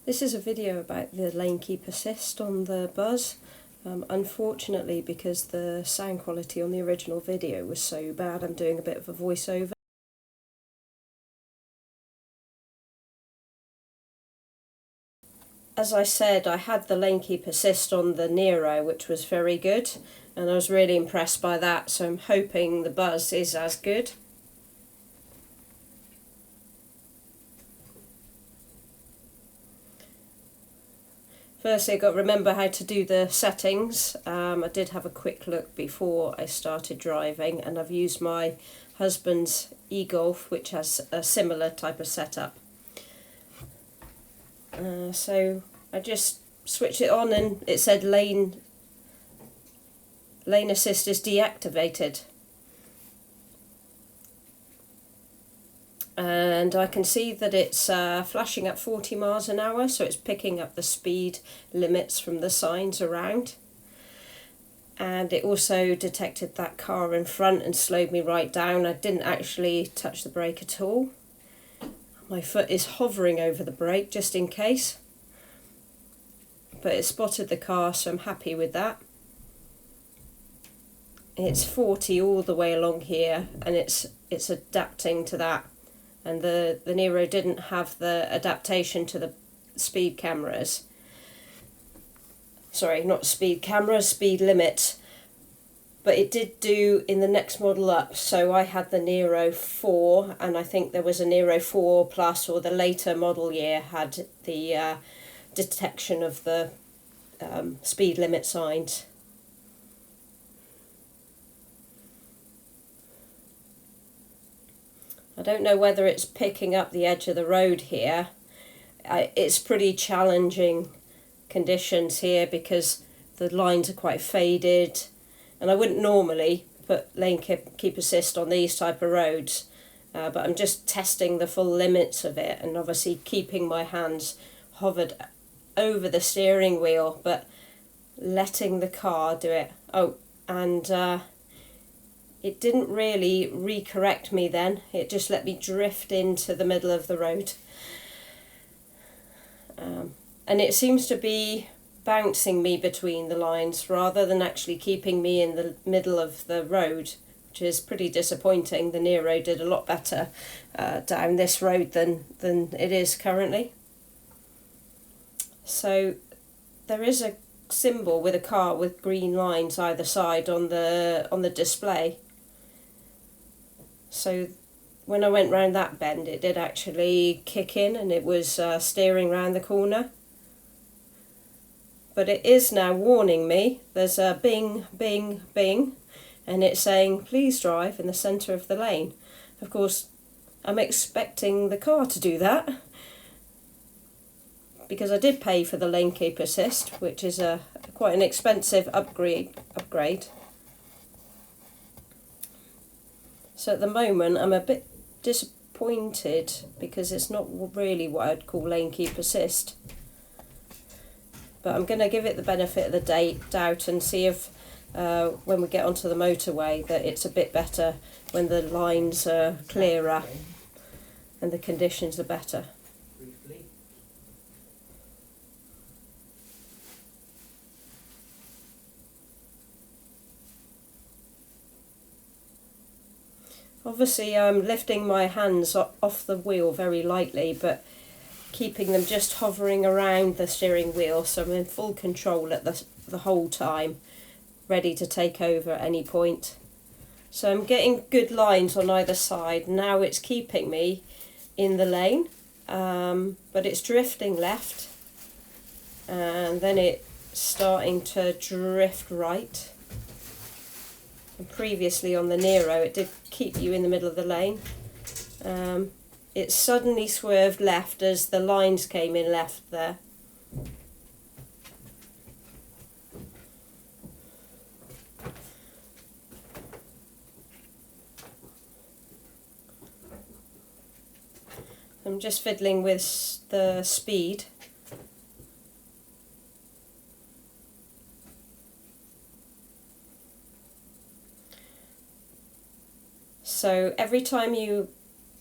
This is a video about the lane keep assist on the Buzz. Unfortunately, because the sound quality on the original video was so bad, I'm doing a bit of a voiceover. As I said, I had the lane keep assist on the Nero, which was very good, and I was really impressed by that, so I'm hoping the Buzz is as good. Firstly, I've got to remember how to do the settings. I did have a quick look before I started driving, and I've used my husband's e-Golf, which has a similar type of setup. So I just switched it on and it said lane assist is deactivated. And I can see that it's flashing at 40 miles an hour, so it's picking up the speed limits from the signs around. And it also detected that car in front and slowed me right down. I didn't actually touch the brake at all. My foot is hovering over the brake just in case. But it spotted the car, so I'm happy with that. It's 40 all the way along here, and it's adapting to that. And the Nero didn't have the adaptation to the speed cameras. Sorry, not speed cameras, speed limits. But it did do in the next model up. So I had the Nero 4, and I think there was a Nero 4 Plus, or the later model year had the detection of the speed limit signs. I don't know whether it's picking up the edge of the road here. It's pretty challenging conditions here because the lines are quite faded, and I wouldn't normally put lane keep assist on these type of roads, but I'm just testing the full limits of it, and obviously keeping my hands hovered over the steering wheel but letting the car do it. Oh, and it didn't really recorrect me then, it just let me drift into the middle of the road. And it seems to be bouncing me between the lines rather than actually keeping me in the middle of the road, which is pretty disappointing. The Nero did a lot better down this road than it is currently. So there is a symbol with a car with green lines either side on the display. So when I went round that bend, it did actually kick in, and it was steering round the corner. But it is now warning me. There's a bing, bing, bing, and it's saying please drive in the centre of the lane. Of course, I'm expecting the car to do that, because I did pay for the lane keep assist, which is quite an expensive upgrade. So at the moment I'm a bit disappointed because it's not really what I'd call lane keep assist. But I'm going to give it the benefit of the doubt and see if when we get onto the motorway that it's a bit better when the lines are clearer and the conditions are better. Obviously I'm lifting my hands off the wheel very lightly, but keeping them just hovering around the steering wheel, so I'm in full control at the whole time, ready to take over at any point. So I'm getting good lines on either side. Now it's keeping me in the lane, but it's drifting left, and then it's starting to drift right. And previously on the Nero it did keep you in the middle of the lane. It suddenly swerved left as the lines came in left there. I'm just fiddling with the speed. So every time you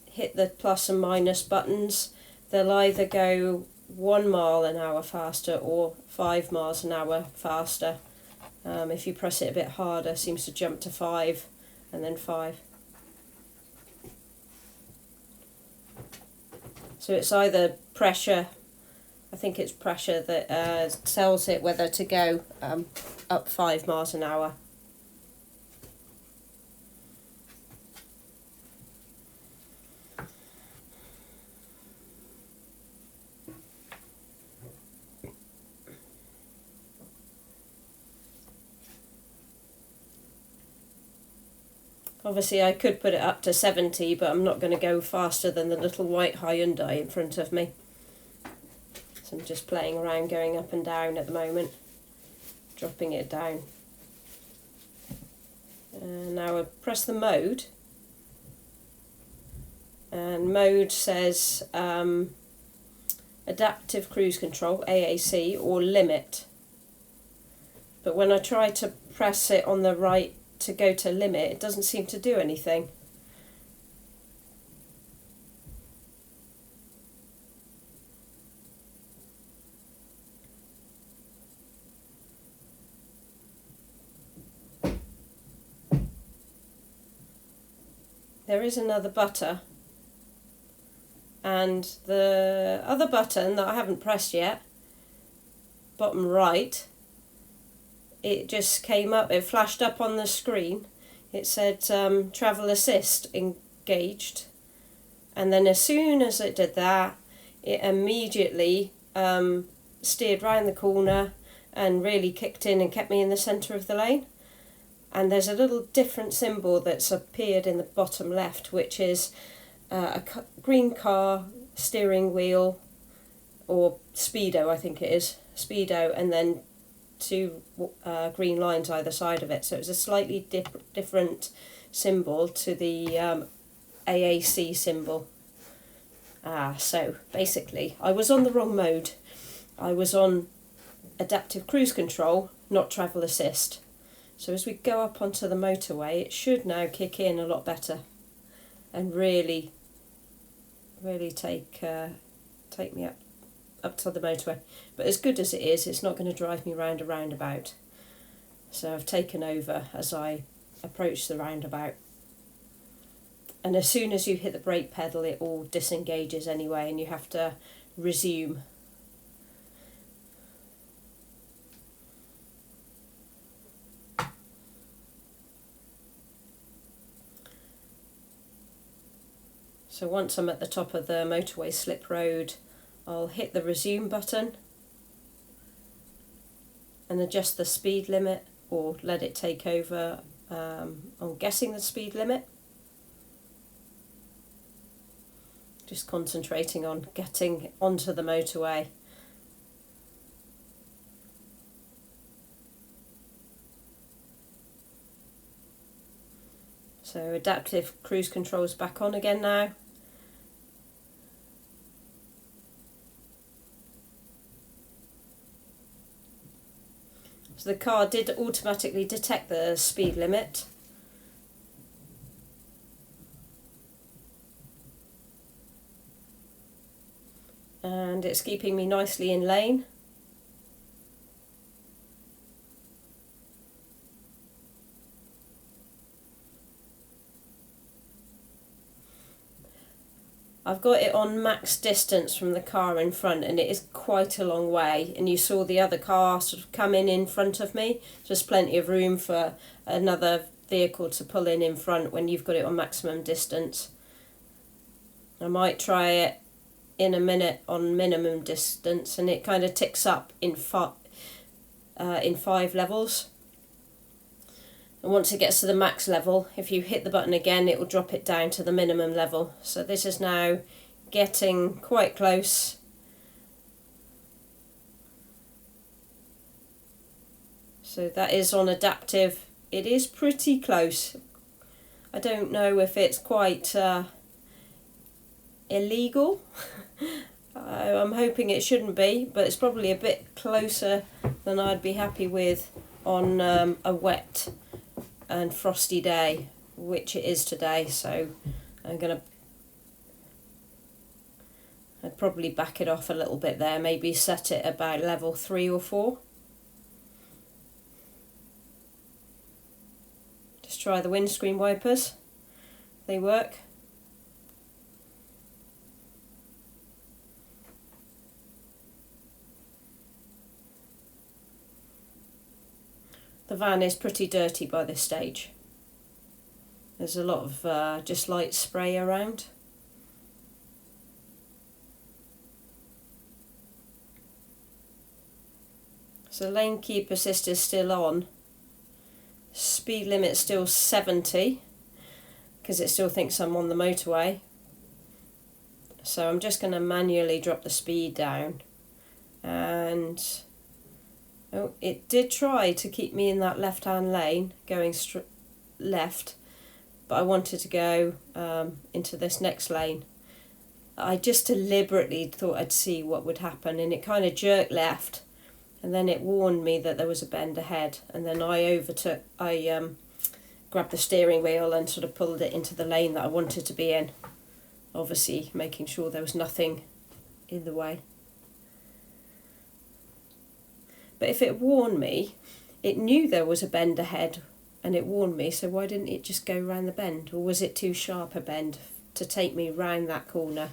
hit the plus and minus buttons, they'll either go 1 mile an hour faster or 5 miles an hour faster. If you press it a bit harder, it seems to jump to 5 and then 5. So it's either pressure, I think it's pressure that tells it whether to go up 5 miles an hour. Obviously I could put it up to 70, but I'm not going to go faster than the little white Hyundai in front of me. So I'm just playing around, going up and down at the moment, dropping it down. And now I press the mode, and mode says adaptive cruise control, AAC, or limit. But when I try to press it on the right to go to limit, it doesn't seem to do anything. There is another button, and the other button that I haven't pressed yet, bottom right, it just came up, it flashed up on the screen. It said travel assist engaged, and then as soon as it did that, it immediately steered round the corner and really kicked in and kept me in the centre of the lane. And there's a little different symbol that's appeared in the bottom left, which is a green car, steering wheel, or speedo, I think it is, speedo, and then 2 green lines either side of it. So it's a slightly different symbol to the AAC symbol. So basically I was on the wrong mode. I was on adaptive cruise control, not travel assist. So as we go up onto the motorway, it should now kick in a lot better and really take me up to the motorway. But as good as it is, it's not going to drive me round a roundabout. So I've taken over as I approach the roundabout. And as soon as you hit the brake pedal, it all disengages anyway, and you have to resume. So once I'm at the top of the motorway slip road, I'll hit the resume button and adjust the speed limit, or let it take over. I'm guessing the speed limit. Just concentrating on getting onto the motorway. So adaptive cruise control is back on again now. So the car did automatically detect the speed limit. And it's keeping me nicely in lane. I've got it on max distance from the car in front, and it is quite a long way, and you saw the other car sort of come in front of me. There's plenty of room for another vehicle to pull in front when you've got it on maximum distance. I might try it in a minute on minimum distance, and it kind of ticks up in 5 levels. And once it gets to the max level, if you hit the button again, it will drop it down to the minimum level. So this is now getting quite close. So that is on adaptive. It is pretty close. I don't know if it's quite illegal. I'm hoping it shouldn't be, but it's probably a bit closer than I'd be happy with on a wet and frosty day, which it is today. So I'm I'd probably back it off a little bit there, maybe set it about level 3 or 4. Just try the windscreen wipers, they work. The van is pretty dirty by this stage. There's a lot of just light spray around. So lane keep assist is still on. Speed limit still 70 because it still thinks I'm on the motorway. So I'm just going to manually drop the speed down. And oh, it did try to keep me in that left-hand lane going left, but I wanted to go into this next lane. I just deliberately thought I'd see what would happen, and it kind of jerked left. And then it warned me that there was a bend ahead, and then I grabbed the steering wheel and sort of pulled it into the lane that I wanted to be in, obviously making sure there was nothing in the way. But if it warned me, it knew there was a bend ahead and it warned me, so why didn't it just go round the bend? Or was it too sharp a bend to take me round that corner?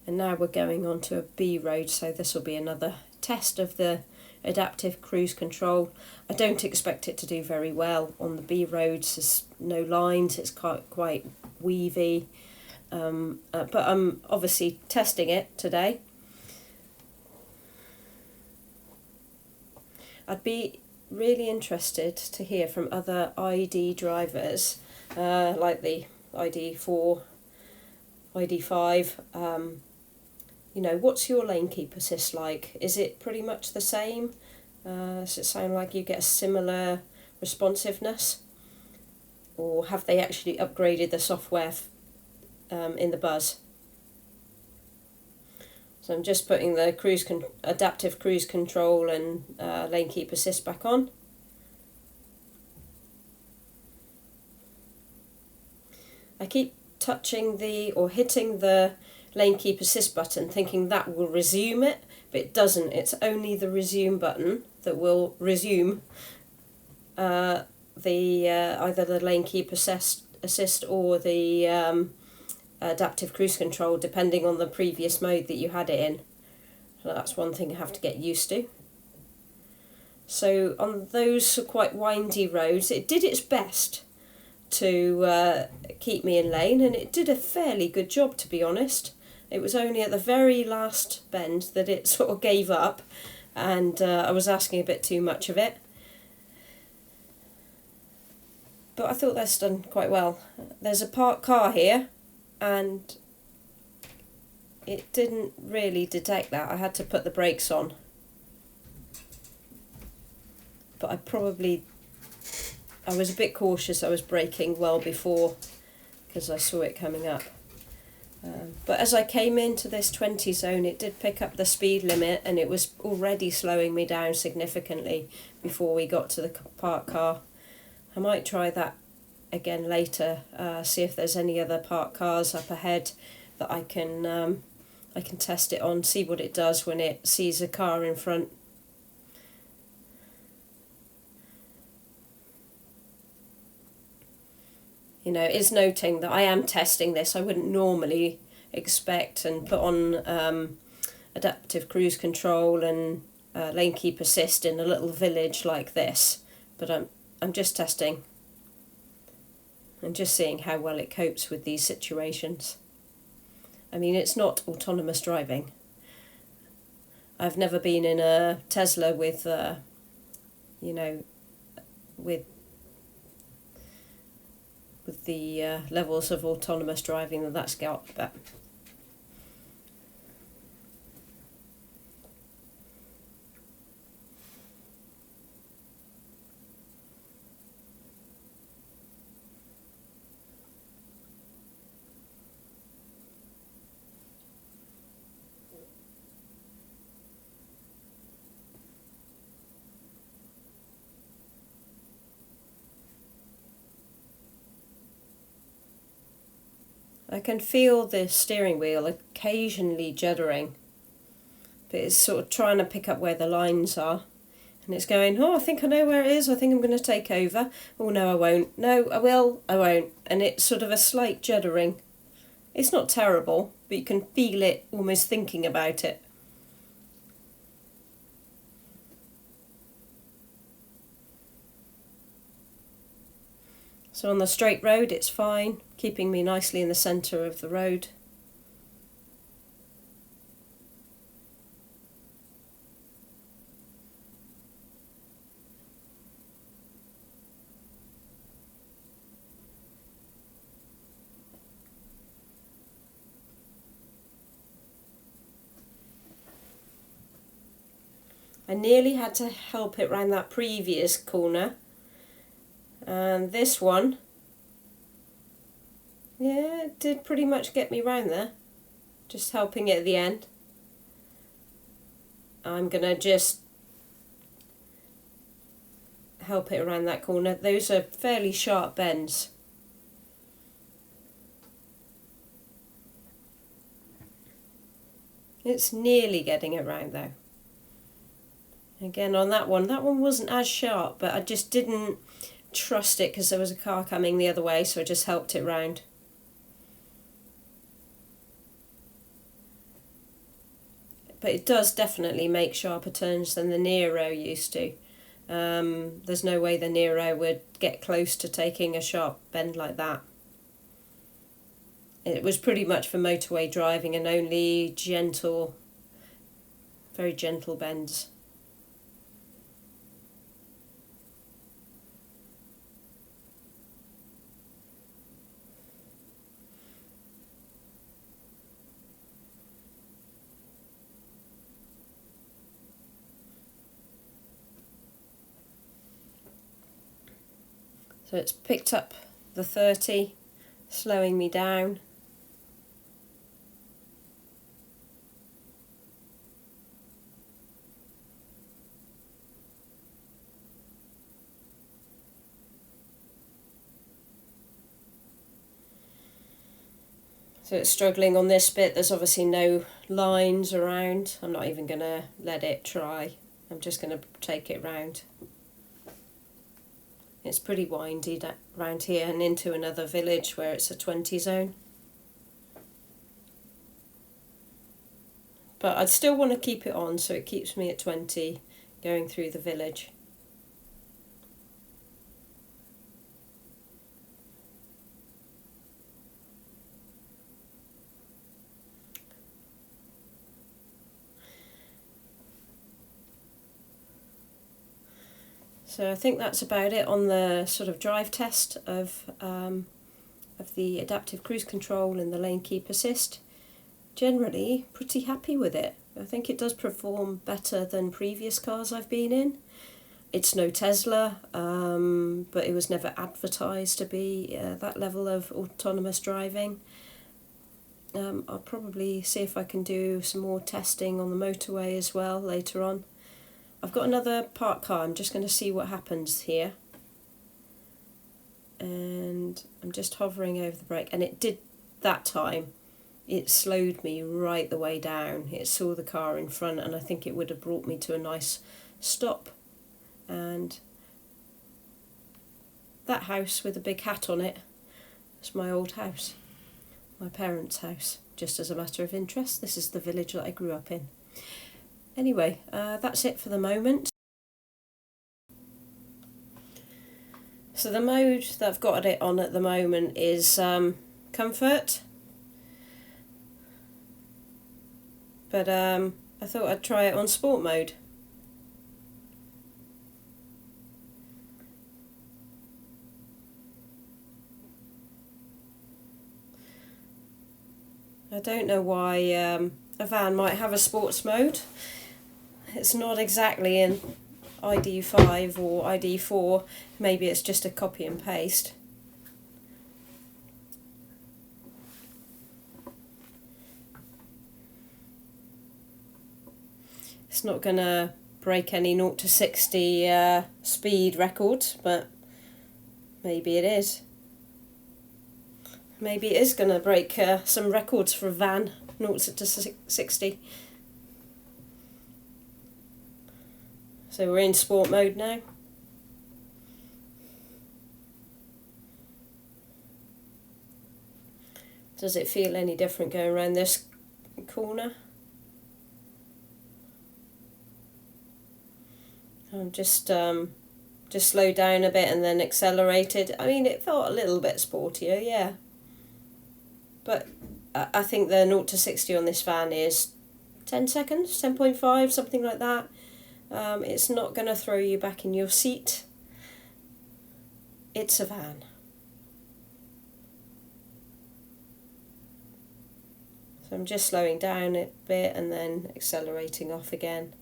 And now we're going on to a B road, so this will be another test of the adaptive cruise control. I don't expect it to do very well on the B roads. There's no lines, it's quite weavy, but I'm obviously testing it today. I'd be really interested to hear from other ID drivers, like the ID4, ID5, you know, what's your lane keep assist like? Is it pretty much the same? Does it sound like you get a similar responsiveness? Or have they actually upgraded the software in the Buzz? So I'm just putting the adaptive cruise control and lane keep assist back on. I keep touching or hitting the lane keep assist button thinking that will resume it, but it doesn't. It's only the resume button that will resume either the lane keep assist or the adaptive cruise control, depending on the previous mode that you had it in. So that's one thing I have to get used to. So on those quite windy roads, it did its best to keep me in lane, and it did a fairly good job, to be honest. It was only at the very last bend that it sort of gave up, and I was asking a bit too much of it. But I thought that's done quite well. There's a parked car here, and it didn't really detect that. I had to put the brakes on. But I was a bit cautious. I was braking well before because I saw it coming up. But as I came into this 20 zone, it did pick up the speed limit, and it was already slowing me down significantly before we got to the parked car. I might try that again later, see if there's any other parked cars up ahead that I can test it on, see what it does when it sees a car in front. You know, it's noting that I am testing this. I wouldn't normally expect and put on adaptive cruise control and lane keep assist in a little village like this, but I'm just testing and just seeing how well it copes with these situations. I mean, it's not autonomous driving. I've never been in a Tesla with, with the levels of autonomous driving that that's got, but I can feel the steering wheel occasionally juddering, but it's sort of trying to pick up where the lines are. And it's going, oh, I think I know where it is, I think I'm going to take over. Oh, no, I won't. No, I will, I won't. And it's sort of a slight juddering. It's not terrible, but you can feel it almost thinking about it. So on the straight road it's fine, keeping me nicely in the centre of the road. I nearly had to help it round that previous corner, and this one, yeah, it did pretty much get me round there, just helping it at the end. I'm going to just help it around that corner. Those are fairly sharp bends. It's nearly getting it round though. Again on that one wasn't as sharp, but I just didn't trust it because there was a car coming the other way, so I just helped it round. But it does definitely make sharper turns than the Nero used to. There's no way the Nero would get close to taking a sharp bend like that. It was pretty much for motorway driving and only gentle, very gentle bends. So it's picked up the 30, slowing me down. So it's struggling on this bit. There's obviously no lines around. I'm not even going to let it try. I'm just going to take it round. It's pretty windy round here and into another village where it's a 20 zone. But I'd still want to keep it on so it keeps me at 20 going through the village. So I think that's about it on the sort of drive test of the adaptive cruise control and the lane keep assist. Generally pretty happy with it. I think it does perform better than previous cars I've been in. It's no Tesla, but it was never advertised to be that level of autonomous driving. I'll probably see if I can do some more testing on the motorway as well later on. I've got another parked car. I'm just going to see what happens here. And I'm just hovering over the brake, and it did that time. It slowed me right the way down. It saw the car in front, and I think it would have brought me to a nice stop. And that house with a big hat on it is my old house, my parents' house. Just as a matter of interest, this is the village that I grew up in. Anyway, that's it for the moment. So the mode that I've got it on at the moment is comfort. But I thought I'd try it on sport mode. I don't know why a van might have a sports mode. It's not exactly in ID5 or ID4, maybe it's just a copy and paste. It's not going to break any 0 to 60 speed records, but maybe it is. Maybe it is going to break some records for a van, 0 to 60. So we're in sport mode now. Does it feel any different going around this corner? I'm just slowed down a bit and then accelerated. I mean, it felt a little bit sportier, yeah. But I think the 0 to 60 on this van is 10 seconds, 10.5, something like that. It's not going to throw you back in your seat. It's a van. So I'm just slowing down a bit and then accelerating off again.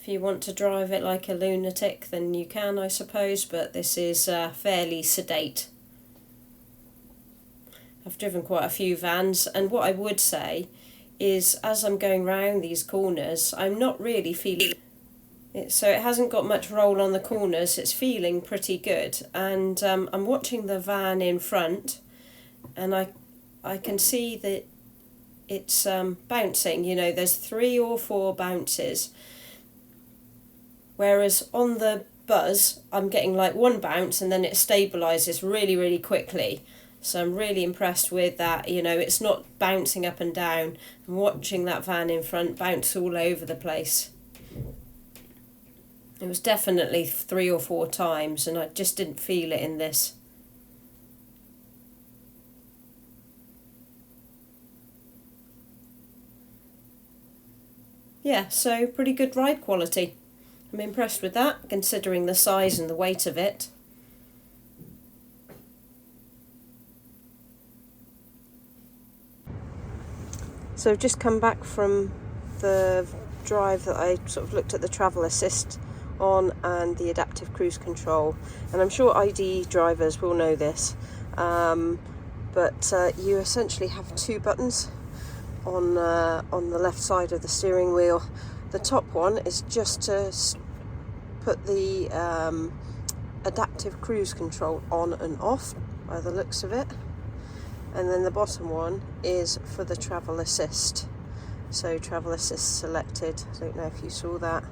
If you want to drive it like a lunatic, then you can, I suppose, but this is fairly sedate. I've driven quite a few vans, and what I would say is, as I'm going round these corners, I'm not really feeling it, so it hasn't got much roll on the corners. It's feeling pretty good, and I'm watching the van in front, and I can see that it's bouncing. You know, there's 3 or 4 bounces. Whereas on the Buzz, I'm getting like 1 bounce and then it stabilises really, really quickly. So I'm really impressed with that. You know, it's not bouncing up and down. I'm watching that van in front bounce all over the place. It was definitely 3 or 4 times and I just didn't feel it in this. Yeah, so pretty good ride quality. I'm impressed with that, considering the size and the weight of it. So I've just come back from the drive that I sort of looked at the travel assist on and the adaptive cruise control. And I'm sure ID drivers will know this, but you essentially have 2 buttons on the left side of the steering wheel. The top one is just to put the adaptive cruise control on and off, by the looks of it. And then the bottom one is for the travel assist. So travel assist selected. I don't know if you saw that.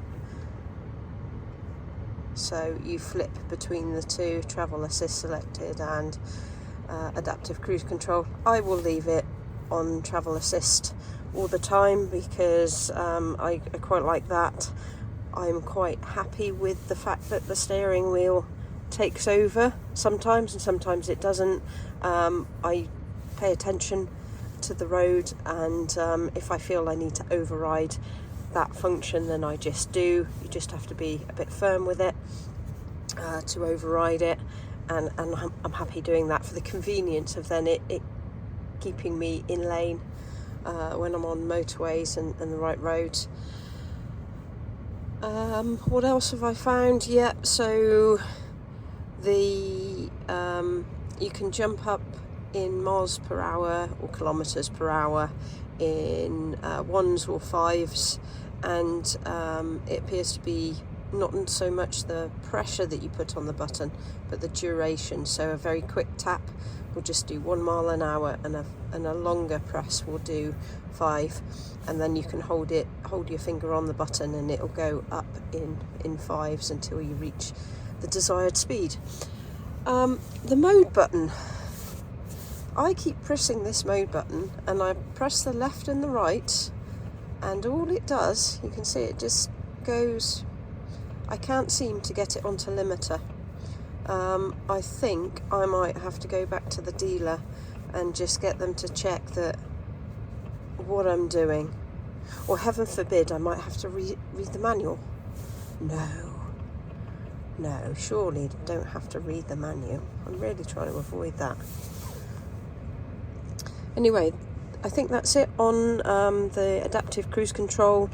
So you flip between the 2, travel assist selected and adaptive cruise control. I will leave it on travel assist all the time because I quite like that. I'm quite happy with the fact that the steering wheel takes over sometimes and sometimes it doesn't. I pay attention to the road, and if I feel I need to override that function, then I just do. You just have to be a bit firm with it to override it, and I'm happy doing that for the convenience of then it keeping me in lane when I'm on motorways and the right roads. What else have I found? Yeah, so the you can jump up in miles per hour or kilometres per hour in 1s or 5s, and it appears to be not so much the pressure that you put on the button but the duration. So a very quick tap will just do 1 mile an hour, and a longer press will do 5, and then you can hold your finger on the button and it'll go up in 5s until you reach the desired speed. The mode button, I keep pressing this mode button and I press the left and the right, and all it does, you can see it just goes. I can't seem to get it onto limiter. I think I might have to go back to the dealer and just get them to check that what I'm doing, or heaven forbid I might have to read the manual. No, surely don't have to read the manual. I'm really trying to avoid that. Anyway, I think that's it on the adaptive cruise control.